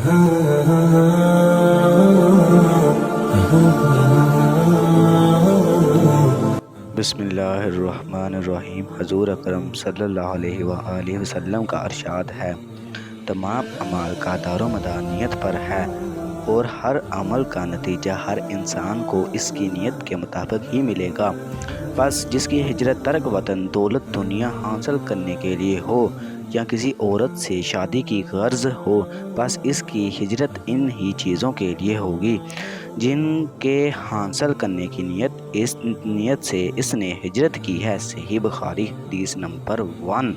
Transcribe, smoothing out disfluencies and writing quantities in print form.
بسم اللہ الرحمن الرحیم۔ حضور اکرم صلی اللہ علیہ وآلہ وسلم کا ارشاد ہے، تمام اعمال کا دار و مدار نیت پر ہے، اور ہر عمل کا نتیجہ ہر انسان کو اس کی نیت کے مطابق ہی ملے گا۔ بس جس کی ہجرت ترک وطن دولت دنیا حاصل کرنے کے لیے ہو یا کسی عورت سے شادی کی غرض ہو، بس اس کی ہجرت ان ہی چیزوں کے لیے ہوگی جن کے حاصل کرنے کی نیت سے اس نے ہجرت کی ہے۔ صحیح بخاری حدیث نمبر 1۔